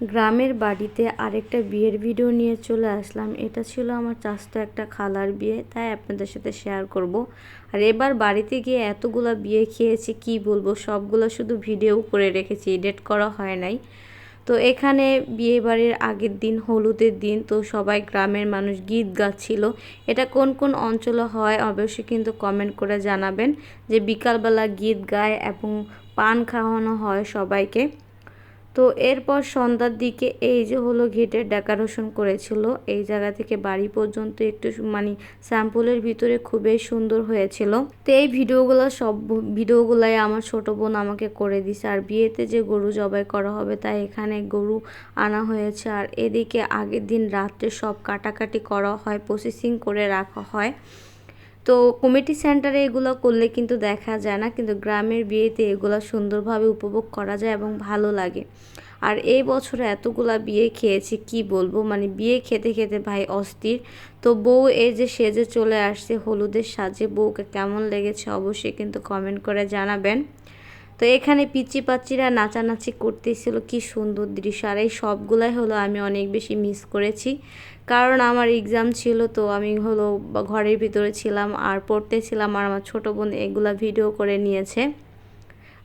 গ্রামের বাড়িতে আরেকটা বিয়ের ভিডিও নিয়ে চলে আসলাম। এটা ছিল আমার চাচাতো একটা খালার বিয়ে, তাই আপনাদের সাথে শেয়ার করব। আর এবার বাড়িতে গিয়ে এতগুলা বিয়ে খেয়েছি কি বলবো, সবগুলো শুধু ভিডিও করে রেখেছি, এডিট করা হয় নাই। তো এখানে বিয়ে বাড়ির আগের দিন হলুদের দিন, তো সবাই গ্রামের মানুষ গীত গাচ্ছিল। এটা কোন কোন অঞ্চলে হয় অবশ্যই কিন্তু কমেন্ট করে জানাবেন। যে বিকালবেলা গীত গায় এবং পান খাওয়ানো হয় সবাইকে। তো এরপর সন্ধ্যার দিকে এই যে হলো গেটের ডেকোরেশন করেছিল, এই জায়গা থেকে বাড়ি পর্যন্ত একটু মানে স্যাম্পলের ভিতরে খুবই সুন্দর হয়েছিল। তো এই ভিডিওগুলাই আমার ছোট বোন আমাকে করে দিছে। আর বিয়েতে যে গরু জবাই করা হবে তাই এখানে গরু আনা হয়েছে। আর এদিকে আগের দিন রাত্রে সব কাটাকাটি করা হয়, প্রসেসিং করে রাখা হয়। তো কমিটি সেন্টারে এগুলো করলে কিন্তু দেখা যায় না, কিন্তু গ্রামের বিয়েতে এগুলো সুন্দরভাবে উপভোগ করা যায় এবং ভালো লাগে। আর এই বছরে এতগুলা বিয়ে খেয়েছি কি বলবো, মানে বিয়ে খেতে খেতে ভাই অস্থির। তো বউ এই যে সেজে চলে আসছে হলুদের সাজে, বউকে কেমন লেগেছে অবশ্যই কিন্তু কমেন্ট করে জানাবেন। তো এখানে পিচি পাচ্চিরা নাচানাচি করতেছিল, কি সুন্দর দৃশ্য। আর এই সবগুলাই হলো আমি অনেক বেশি মিস করেছি, কারণ আমার এক্সাম ছিল, তো আমি হলো ঘরের ভিতরে ছিলাম আর পড়তেছিলাম। আর আমার ছোটো বোন এগুলা ভিডিও করে নিয়েছে,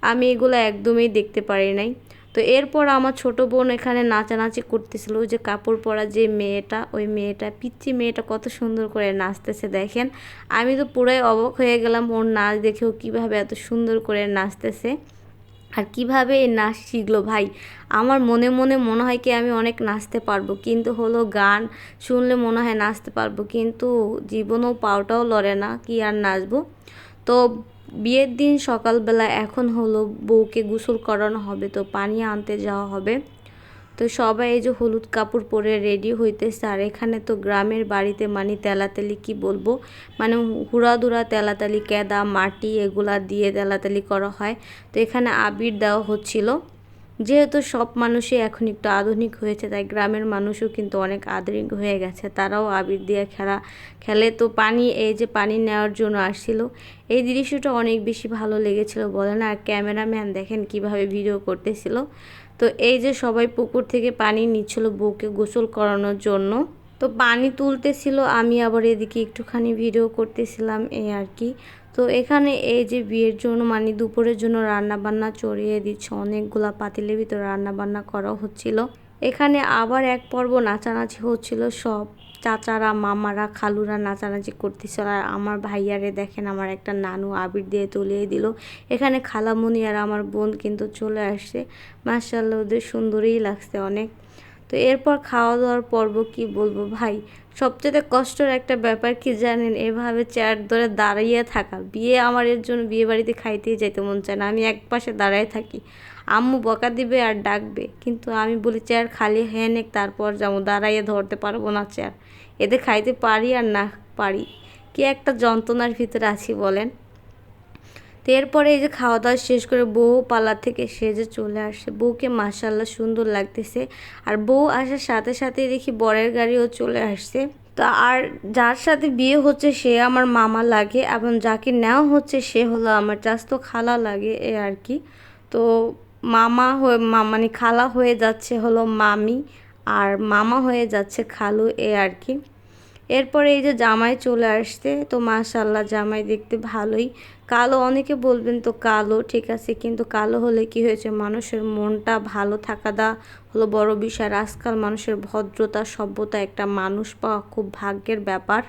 আমি এগুলো একদমই দেখতে পারি নাই। তো এরপর আমার ছোট বোন এখানে নাচানাচি করতেছিল, ওই যে কাপড় পরা যে মেয়েটা, ওই মেয়েটা পিচ্চি মেয়েটা কত সুন্দর করে নাচতেছে দেখেন। আমি তো পুরাই অবাক হয়ে গেলাম ওর নাচ দেখেও, কিভাবে এত সুন্দর করে নাচতেছে আর কিভাবে এই নাচ শিখলো ভাই। আমার মনে মনে মনে হয় কি আমি অনেক নাচতে পারবো, কিন্তু হলো গান শুনলে মনে হয় নাচতে পারবো, কিন্তু জীবনেও পাওটাও লড়ে না, কি আর নাচবো। তো বিয়ের দিন সকালবেলা এখন হলো বউকে গোসল করানো হবে, তো পানি আনতে যাওয়া হবে। তো সবাই এই যে হলুদ কাপড় পরে রেডি হইতেছে। আর এখানে তো গ্রামের বাড়িতে মানে তেলাতেলি কি বলবো, মানে হুড়াধুরা তেলাতালি, কেদা মাটি এগুলা দিয়ে তেলাতালি করা হয়। তো এখানে আবির দেওয়া হচ্ছিল। যেহেতু সব মানুষই এখন একটু আধুনিক হয়েছে, তাই গ্রামের মানুষও কিন্তু অনেক আধুনিক হয়ে গেছে, তারাও আবির দিয়ে খেলে। তো পানি এই যে পানি নেওয়ার জন্য আসছিল, এই দৃশ্যটা অনেক বেশি ভালো লেগেছিল বলেন। আর ক্যামেরাম্যান দেখেন কিভাবে ভিডিও করতেছিল। তো এই যে সবাই পুকুর থেকে পানি নিচ্ছিল বউকে গোসল করানোর জন্য, তো পানি তুলতেছিল, আমি আবার এদিকে একটুখানি ভিডিও করতেছিলাম এই আর কি। তো এখানে এই যে বিয়ের জন্য মানে দুপুরের জন্য রান্না বান্না চড়িয়ে দিচ্ছে, অনেকগুলা পাতিলের ভিতরে রান্না বান্না করা হচ্ছিল। এখানে আবার এক পর্ব নাচানাচি হচ্ছিল, সব চাচারা মামারা খালুরা নাচানাচি করতেছিল। আর আমার ভাইয়ারে দেখেন, আমার একটা নানু আবির দিয়ে তুলিয়ে দিল। এখানে খালামণি আর আমার বোন কিন্তু চলে আসছে, মাশাআল্লাহ ওদের সুন্দরই লাগছে অনেক। তো এরপর খাওয়া দাওয়ার পর্ব কি বলবো ভাই, সবচেয়ে কষ্টের একটা ব্যাপার কি জানেন, এভাবে চেয়ার ধরে দাঁড়িয়ে থাকা। বিয়ে আমার এর জন্য বিয়ে বাড়িতে খাইতেই যেতে মন চায় না, আমি এক পাশে দাঁড়ায় থাকি, আম্মু বকা দিবে আর ডাকবে, কিন্তু আমি বলি চেয়ার খালি হ্যাঁ নেক তারপর যাবো, দাঁড়াইয়ে ধরতে পারবো না চেয়ার। এতে খাইতে পারি আর না পারি, কি একটা যন্ত্রণার ভিতরে আছি বলেন। তো এরপরে এই যে খাওয়া দাওয়া শেষ করে বউ পালা থেকে সেজে চলে আসে, বউকে মাশাআল্লাহ সুন্দর লাগতেছে। আর বউ আসার সাথে সাথে দেখি বরের গাড়িও চলে আসছে। তো আর যার সাথে বিয়ে হচ্ছে সে আমার মামা লাগে, এবং যাকে নেওয়া হচ্ছে সে হলো আমার চাচাতো খালা লাগে এ আর কি। তো মামা হয়ে মানে খালা হয়ে যাচ্ছে হলো মামি, আর মামা হয়ে যাচ্ছে খালু এ আর কি। এরপরে এই যে জামাই চলে আসছে, তো মাশাআল্লাহ জামাই দেখতে ভালোই কালো, অনেকে বলবেন তো কালো ঠিক আছে, কিন্তু কালো হলে কি হয়েছে, মানুষের মনটা ভালো থাকাটা হলো বড় বিষয়। আজকাল মানুষের ভদ্রতা সভ্যতা একটা মানুষ পাওয়া খুব ভাগ্যের ব্যাপার।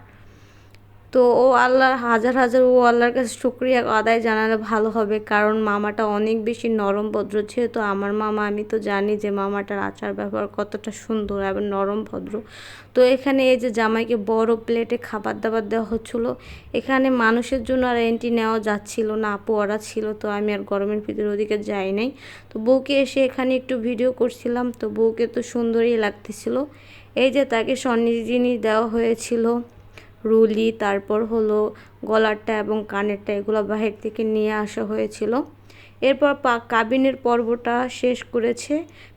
তো ও আল্লাহর হাজার হাজার ও আল্লাহর কাছে শুকরিয়া আদায় জানালে ভালো হবে, কারণ মামাটা অনেক বেশি নরম ভদ্র। যেহেতু আমার মামা, আমি তো জানি যে মামাটার আচার ব্যবহার কতটা সুন্দর এবং নরম ভদ্র। তো এখানে এই যে জামাইকে বড় প্লেটে খাবার দাবার দেওয়া হচ্ছিলো। এখানে মানুষের জন্য আর এন্ট্রি নেওয়া যাচ্ছিল না, আপু ওরা ছিল, তো আমি আর গরমের ভিতরে ওদিকে যাই নাই। তো বউকে এসে এখানে একটু ভিডিও করছিলাম, তো বউকে তো সুন্দরই লাগতেছিল। এই যে তাকে স্বর্ণের জিনিস দেওয়া হয়েছিল, রুলি, তারপর হলো গলারটা এবং কানেরটা, এগুলো বাহির থেকে নিয়ে আসা হয়েছিল। এরপর কাবিনের পর্বটা শেষ করেছে।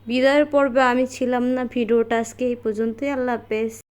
বিদায়ের পর্বে আমি ছিলাম না, ভিডিওটা আজকে এই পর্যন্তই। আল্লাহ হাফেজ।